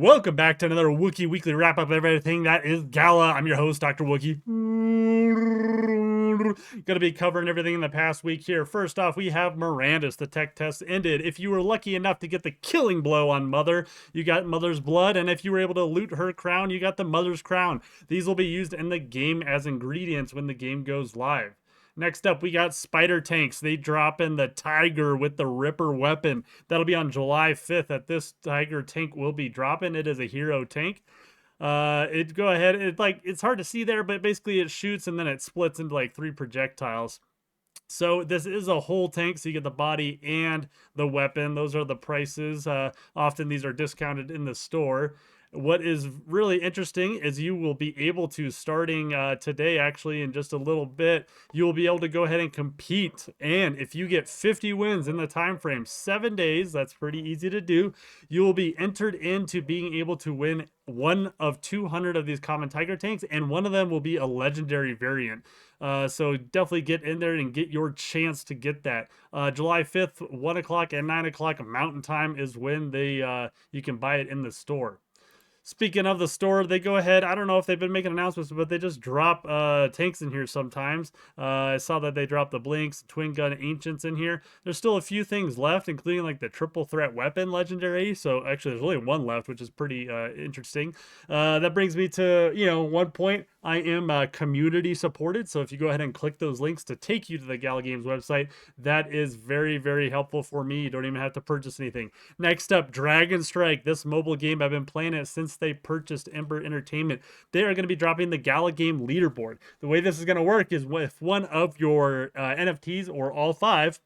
Welcome back to another Wookiee weekly wrap up of everything that is Gala. I'm your host, Dr. Wookiee. Gonna be covering everything in the past week here. First off, we have Mirandus. The tech test ended. If you were lucky enough to get the killing blow on Mother, you got Mother's blood, and if you were able to loot her crown, you got the Mother's crown. These will be used in the game as ingredients when the game goes live. Next up, we got Spider Tanks. They drop in the Tiger with the Ripper weapon. That'll be on July 5th that this Tiger tank will be dropping. It is a hero tank. It's hard to see there, but basically it shoots and then it splits into like 3 projectiles. So this is a whole tank, so you get the body and the weapon. Those are the prices. Often these are discounted in the store. What is really interesting is you will be able to, starting today, actually in just a little bit, you will be able to go ahead and compete. And if you get 50 wins in the time frame, 7 days, that's pretty easy to do, you will be entered into being able to win one of 200 of these common Tiger tanks, and one of them will be a legendary variant. So definitely get in there and get your chance to get that. July 5th, 1 o'clock and 9 o'clock Mountain Time is when you can buy it in the store. Speaking of the store, they go ahead. I don't know if they've been making announcements, but they just drop tanks in here sometimes. I saw that they dropped the Blinks, Twin Gun Ancients in here. There's still a few things left, including like the Triple Threat Weapon Legendary. So actually, there's only one left, which is pretty interesting. That brings me to, one point. I am community supported. So if you go ahead and click those links to take you to the Gala Games website, that is very, very helpful for me. You don't even have to purchase anything. Next up, Dragon Strike. This mobile game, I've been playing it since they purchased Ember Entertainment. They are going to be dropping the Gala Game Leaderboard. The way this is going to work is with one of your NFTs, or all 5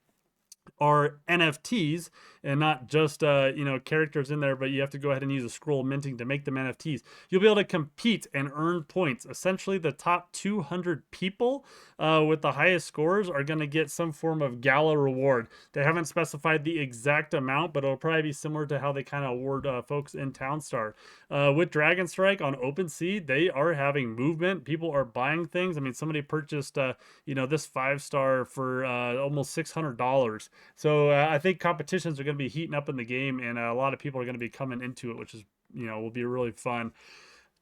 are NFTs, and not just characters in there, but you have to go ahead and use a scroll minting to make them NFTs. You'll be able to compete and earn points. Essentially, the top 200 people with the highest scores are going to get some form of Gala reward. They haven't specified the exact amount, but it'll probably be similar to how they kind of award folks in Townstar. With Dragon Strike on OpenSea, they are having movement. People are buying things. I mean, somebody purchased this 5-star for almost $600. So I think competitions are going to be heating up in the game, and a lot of people are going to be coming into it, which is, will be really fun.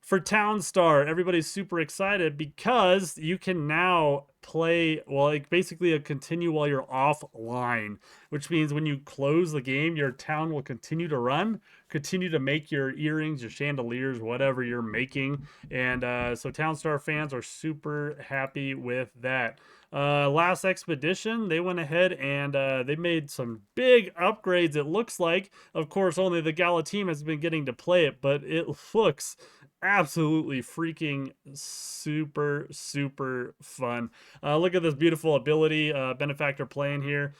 For Townstar, everybody's super excited because you can now play, basically a continue while you're offline, which means when you close the game, your town will continue to run, continue to make your earrings, your chandeliers, whatever you're making. And so Townstar fans are super happy with that. Last expedition, they went ahead and they made some big upgrades, it looks like. Of course, only the Gala team has been getting to play it, but it looks absolutely freaking super, super fun. Look at this beautiful ability, Benefactor playing here,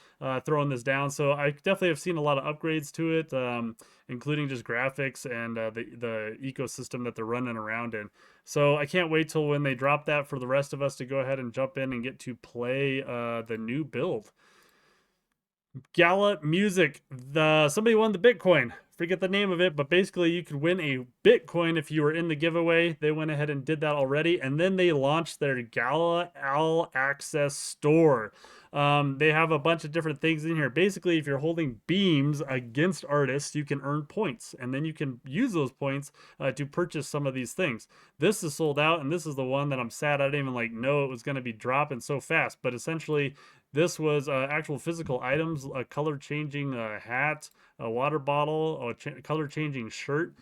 throwing this down. So I definitely have seen a lot of upgrades to it, including just graphics and the ecosystem that they're running around in. So I can't wait till when they drop that for the rest of us to go ahead and jump in and get to play the new build. Gala Music. Somebody won the Bitcoin. Forget the name of it, but basically you could win a Bitcoin if you were in the giveaway. They went ahead and did that already, and then they launched their Gala All Access Store. They have a bunch of different things in here. Basically, if you're holding beams against artists, you can earn points, and then you can use those points to purchase some of these things. This is sold out, and this is the one that I'm sad I didn't even know it was going to be dropping so fast. But essentially, this was actual physical items: a color changing hat, a water bottle, a color changing shirt.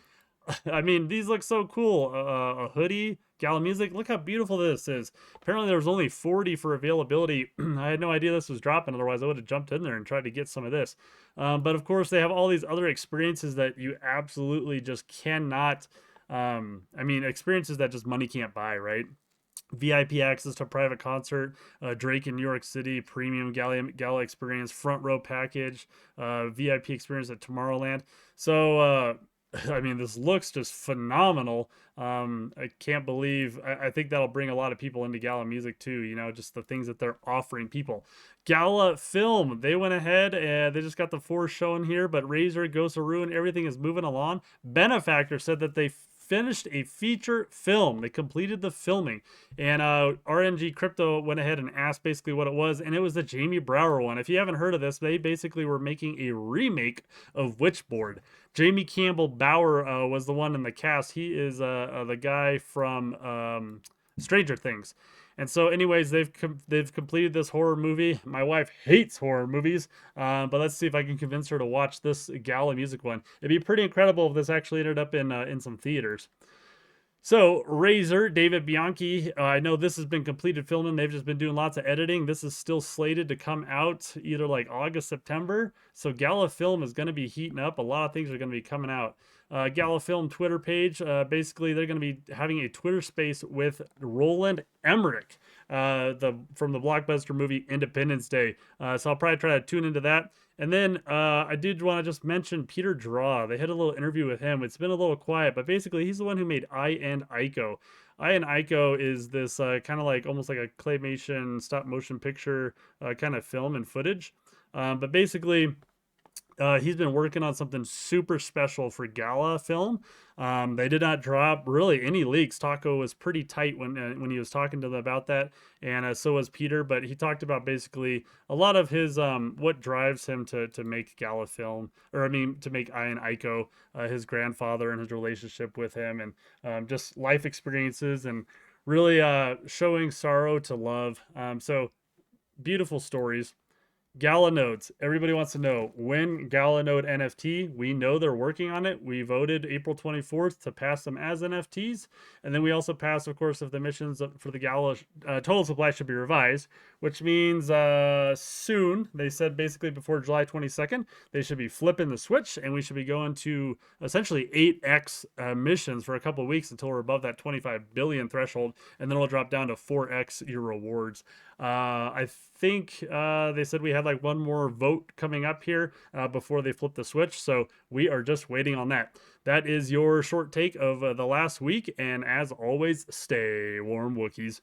I mean, these look so cool. A hoodie, Gala Music. Look how beautiful this is. Apparently, there was only 40 for availability. I had no idea this was dropping. Otherwise, I would have jumped in there and tried to get some of this. But of course, they have all these other experiences that you absolutely just cannot. Experiences that just money can't buy, right? VIP access to a private concert, Drake in New York City, premium Gala experience, front row package, VIP experience at Tomorrowland. So, this looks just phenomenal. I can't believe, I think that'll bring a lot of people into Gala Music too, just the things that they're offering people. Gala Film, they went ahead and they just got the 4 showing here, but Razer, Ghost of Ruin, everything is moving along. Benefactor said that they finished a feature film. They completed the filming, and RNG Crypto went ahead and asked basically what it was, and it was the Jamie Brower one. If you haven't heard of this, they basically were making a remake of Witchboard. Jamie Campbell Bower was the one in the cast. He is the guy from Stranger Things. And so, anyways, they've completed this horror movie. My wife hates horror movies, but let's see if I can convince her to watch this Gala music one. It'd be pretty incredible if this actually ended up in some theaters. So, Razer, David Bianchi, I know this has been completed filming. They've just been doing lots of editing. This is still slated to come out either like August, September. So, Gala Film is going to be heating up. A lot of things are going to be coming out. Gala Film Twitter page, basically, they're going to be having a Twitter space with Roland Emmerich, from the blockbuster movie Independence Day. So, I'll probably try to tune into that. And then I did want to just mention Peter Draw. They had a little interview with him. It's been a little quiet, but basically he's the one who made I and Ico. I and Ico is this kind of like almost like a claymation stop motion picture kind of film and footage. But basically he's been working on something super special for Gala Film. They did not drop really any leaks. Taco was pretty tight when he was talking to them about that, and so was Peter. But he talked about basically a lot of his what drives him to make Gala Film, or I mean to make I and Ico, his grandfather and his relationship with him, and just life experiences and really showing sorrow to love. So beautiful stories. Gala Notes. Everybody wants to know when Gala Note NFT. We know they're working on it. We voted April 24th to pass them as NFTs. And then we also passed, of course, if the missions for the Gala total supply should be revised, which means soon. They said basically before July 22nd, they should be flipping the switch and we should be going to essentially 8x missions for a couple of weeks until we're above that 25 billion threshold. And then it'll drop down to 4x your rewards. I think they said we had like one more vote coming up here before they flip the switch. So we are just waiting on that. That is your short take of the last week. And as always, stay warm, Wookiees.